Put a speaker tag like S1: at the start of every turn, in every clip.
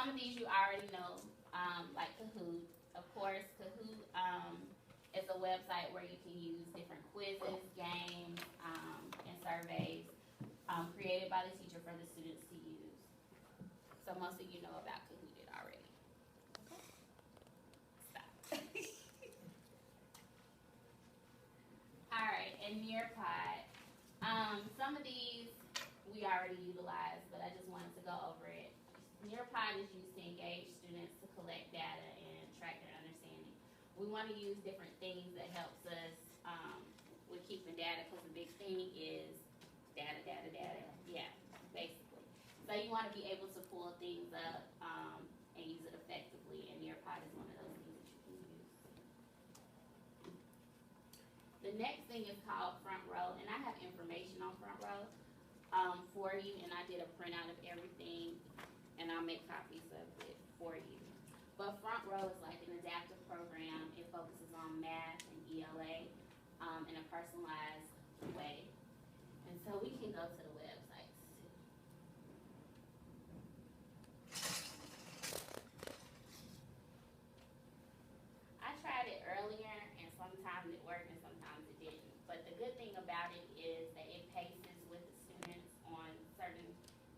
S1: some of these you already know, like Kahoot. Of course, Kahoot is a website where you can use different quizzes, games, and surveys created by the teacher for the students to use. So most of you know about Kahoot already. Stop. All right, and Nearpod. Some of these we already utilized, but I just wanted to go over it. Nearpod is used to engage students to collect data and track their understanding. We want to use different things that helps us with keeping data, because the big thing is data. Yeah, basically. So you want to be able to pull things up and use it effectively, and Nearpod is one of those things that you can use. The next thing is called Front Row, and I have information on Front Row for you, and I did a printout of everything, and I'll make copies of it for you. But Front Row is like an adaptive program. It focuses on math and ELA in a personalized way. And so we can go to the websites too. I tried it earlier, and sometimes it worked and sometimes it didn't. But the good thing about it is that it paces with the students on certain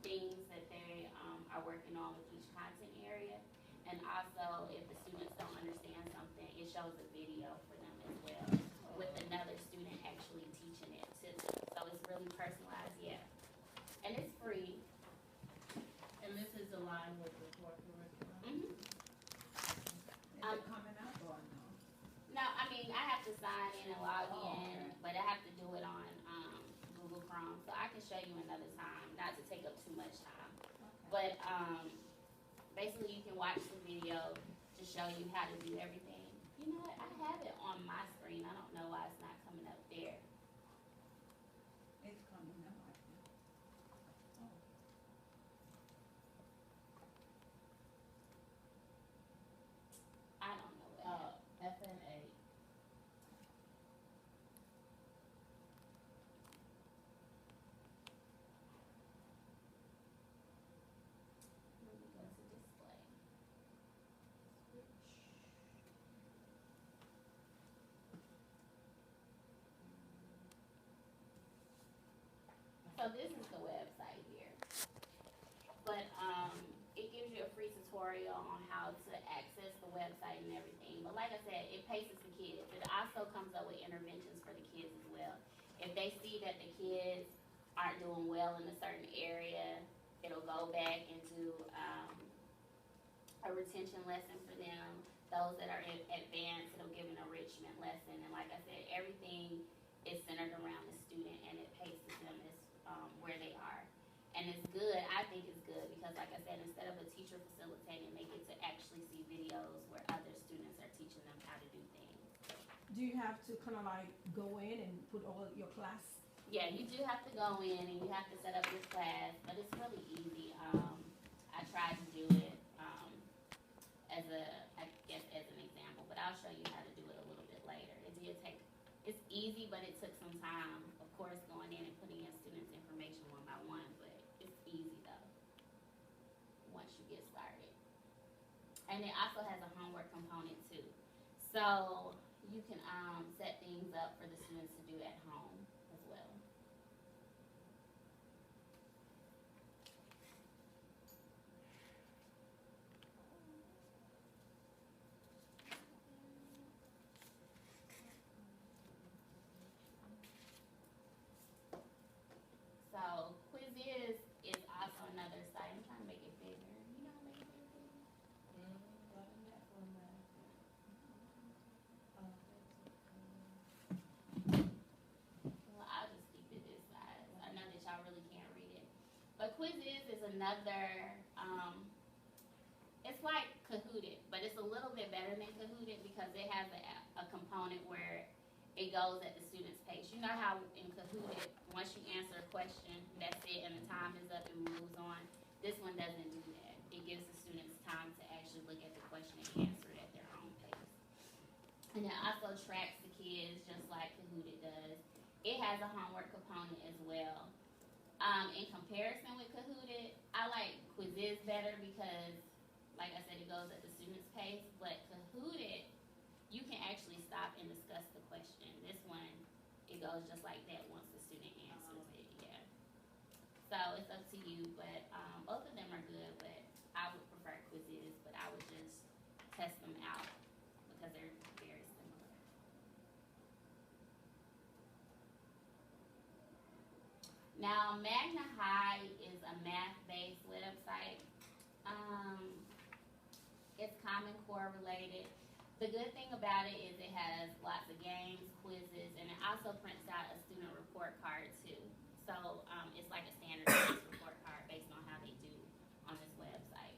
S1: things that they are working on with each content area. And also, if the students don't understand something, it shows a video for them as well, with another student actually teaching it to them. So it's really personalized, yeah. And it's free.
S2: And this is aligned with the core curriculum?
S1: Mm-hmm.
S2: Is it coming up or no?
S1: No, I mean, I have to sign in and log in,
S2: okay.
S1: but I have to do it on Google Chrome. So I can show you another time, not to take up too much time.
S2: Okay.
S1: But basically, you can watch the video to show you how to do everything. You know what? I have it on my screen. I don't know why it's not coming up there.
S2: It's coming up, I think. Oh.
S1: I don't know what happened.
S2: FNA.
S1: Let me go to display. Switch. So this is the website here. But it gives you a free tutorial on how to access the website and everything. But like I said, it paces the kids. It also comes up with interventions for the kids as well. If they see that the kids aren't doing well in a certain area, it'll go back into a retention lesson for them. Those that are advanced, it'll give an enrichment lesson. And like I said, everything is centered around the student, and it paces them as where they are. And it's good, I think it's good, because like I said, instead of a teacher facilitating, they get to actually see videos where other students are teaching them how to do things.
S3: Do you have to kind of like go in and put all your class?
S1: Yeah, you do have to go in and you have to set up your class, but it's really easy. I tried to do it as an example, but I'll show you how to do it a little bit later. It's easy, but it took some time, of course, going in and putting in students' information one by one, but it's easy though, once you get started. And it also has a homework component too. So you can set things up for the students to do at home as well. So Quiziz is also another site. I'm trying to make it bigger. You know how to make it bigger? Well, I'll just keep it this size. I know that y'all really can't read it. But Quiziz is another, it's like Kahooted, but it's a little bit better than Kahooted because it has a component where it goes at the student's pace. You know how in Kahooted, once you answer a question, that's it, and the time is up and moves on. This one doesn't do that. It gives the students time to actually look at the question and answer it at their own pace. And it also tracks the kids just like Kahooted does. It has a homework component as well. In comparison with Kahooted, I like Quiziz better because like I said, it goes at the student's pace, but Kahoot it, you can actually stop and discuss the question. This one, it goes just like that once the student answers it, yeah. So it's up to you, but both of them are good, but I would prefer quizzes, but I would just test them out because they're very similar. Now, Magna High is a math-based website. It's Common Core related. The good thing about it is it has lots of games, quizzes, and it also prints out a student report card too. So it's like a standardized report card based on how they do on this website.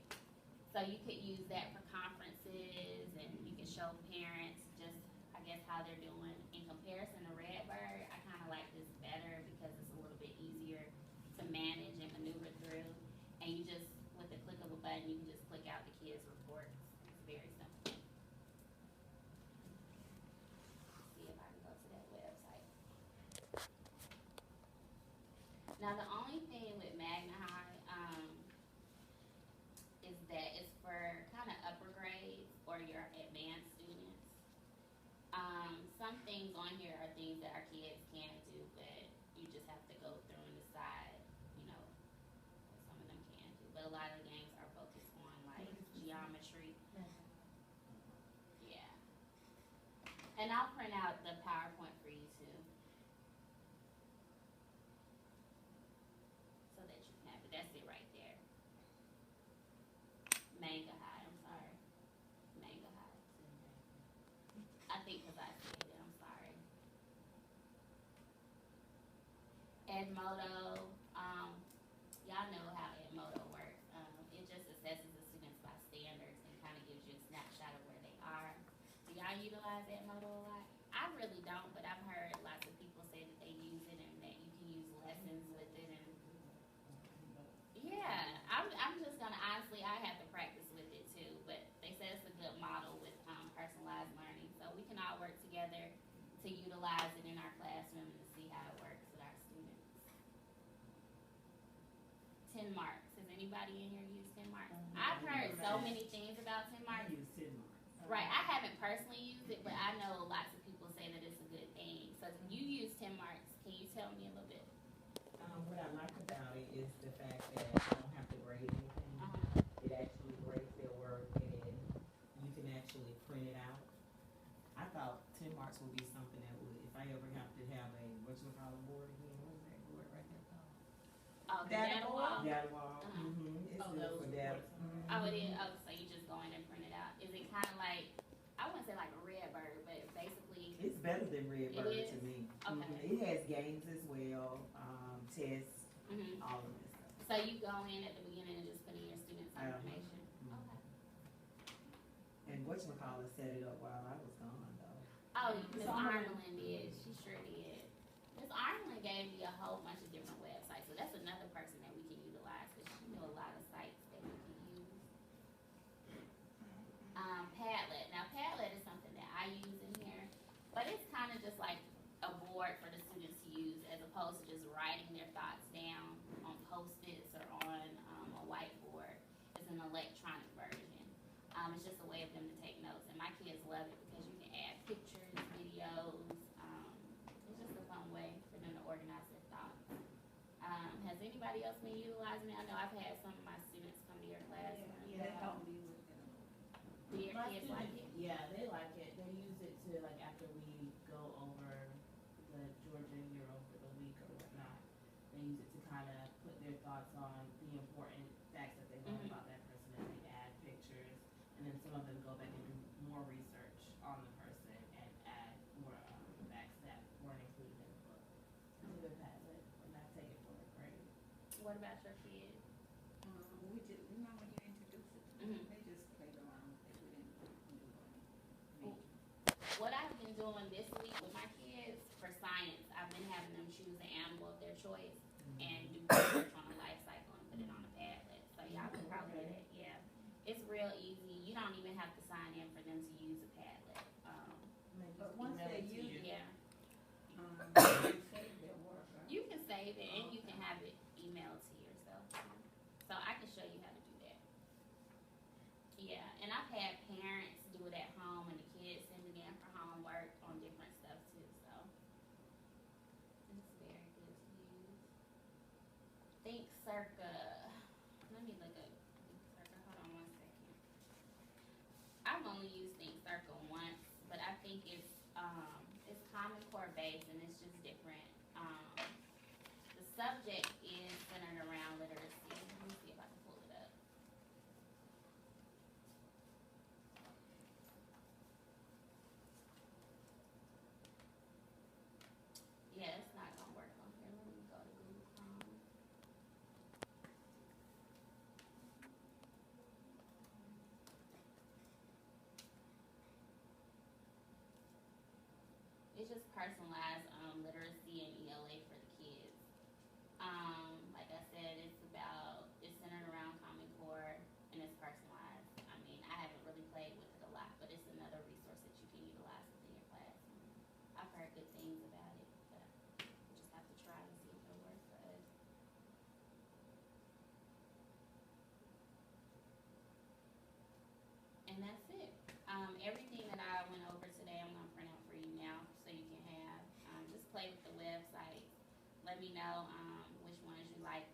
S1: So you could use that for conferences, and you can show parents just, I guess, how they're doing. In comparison to Redbird, I kind of like this better because it's a little bit easier to manage and maneuver through. And you just, with the click of a button, you can just click out the kids' reports. It's very simple. See if I can go to that website. Now, the only thing with Magna High is that it's for kind of upper grades or your advanced students. Some things on here are things that our kids can do, but you just have to go through and decide, you know, what some of them can do. But a lot of the games are focused on like geometry. Yeah. And I'll print out the PowerPoint for you too. So that you can have it. That's it right there. Manga High, I'm sorry. Manga High. I think because I said it, I'm sorry. Edmodo, y'all know how Edmodo works. It just assesses the students by standards and kind of gives you a snapshot of where they are. Do y'all utilize Edmodo a lot? I really don't, but I've heard lots of people say that they use it and that you can use lessons with it. And yeah, I'm just gonna honestly, I have to practice with it too. But they say it's a good model with personalized learning, so we can all work together to utilize it in our classroom and to see how it works with our students. 10 marks. Has anybody in here used 10 marks? I've heard so many things about 10 marks.
S4: I use 10 marks.
S1: Right, I haven't personally used it, but I know lots of people say that it's a good thing. So you use 10 marks. Can you tell me a little bit?
S4: What I like about it is the fact that I don't have to grade anything. It actually grades their work, and you can actually print it out. I thought 10 marks would be something that would, if I ever have to have a, board again, what is that board right there called?
S1: Oh, the data wall?
S4: Data wall, it's
S2: Oh,
S4: good
S2: those
S4: for data.
S2: boards.
S1: Oh, it is. Oh, so you just go in and print it out. Is it kind of like, I wouldn't say like a Redbird, but basically,
S4: It's better than Redbird
S1: It
S4: to
S1: is?
S4: me.
S1: Okay.
S4: It has games as well, tests,
S1: mhm.
S4: all of this stuff.
S1: So you go in at the beginning and just put in your students' information.
S4: Mhm.
S1: Okay.
S4: And whatchamacallit set it up while I was gone though.
S1: Oh, Miss
S3: So-
S1: Armelin did. She sure did. Miss Armelin gave me a whole bunch of different websites, so that's another person that we can utilize because she knew a lot of sites that we can use. Padlet. Now, Padlet is something that I use in here, but it's kind of just like a board for the students to use as opposed to just writing their thoughts down on Post-its or on a whiteboard. It's an electronic version. It's just a way of them to take notes, and my kids love it because you can add pictures, videos. It's just a fun way for them to organize their thoughts. Has anybody else been utilizing it? I know I've had some of my students come to your class.
S3: Yeah, that helped me with it.
S1: Do your
S2: My
S1: kids like
S2: students,
S1: it?
S2: yeah, they like it. They use it to, like, after we go over the Georgia Euro for the week or whatnot, they use it to kind of put their thoughts on the important facts that they learn
S1: Mhm.
S2: about that person, and they add pictures, and then some of them go back and do more research on the person and add more facts that weren't included in the book. It's a good Padlet, and I take it for a grade.
S1: What about your kids?
S5: We just, remember when you introduced it to them,
S1: Mhm.
S5: they just played around with it, we didn't do anything.
S1: What I've been doing this week with my kids for science, I've been having them choose an animal of their choice and do research on the life cycle and put it on a Padlet. So y'all can probably do that, yeah. It's real easy. You don't even have to sign in for them to use a Padlet.
S2: And then
S5: But
S2: just
S5: once
S2: email
S5: they
S2: it to
S5: use
S2: you.
S1: Yeah,
S5: They save their work, right?
S1: you can save it and you can have it emailed to yourself. So I can show you how to do that. Yeah, and I've had parents do it at home and the kids send it in for homework on different stuff too, so it's very good to use. Think Circa. Let me look up Think Circa. Hold on one second. I've only used Think Circa once, but I think it's Common Core based and it's just different. The subject is centered around literacy. Let me see if I can pull it up. Yeah, it's not gonna work on here. Let me go to Google Chrome. It's just personalized literacy and ELA for the kids. Like I said, it's centered around Common Core and it's personalized. I mean, I haven't really played with it a lot, but it's another resource that you can utilize within your classroom. I've heard good things about it, but we just have to try and see if it'll work for us. And that's it. Everything that I went over today, I'm gonna print out for you now, so you can have. Just play with the website. Let me know which ones you like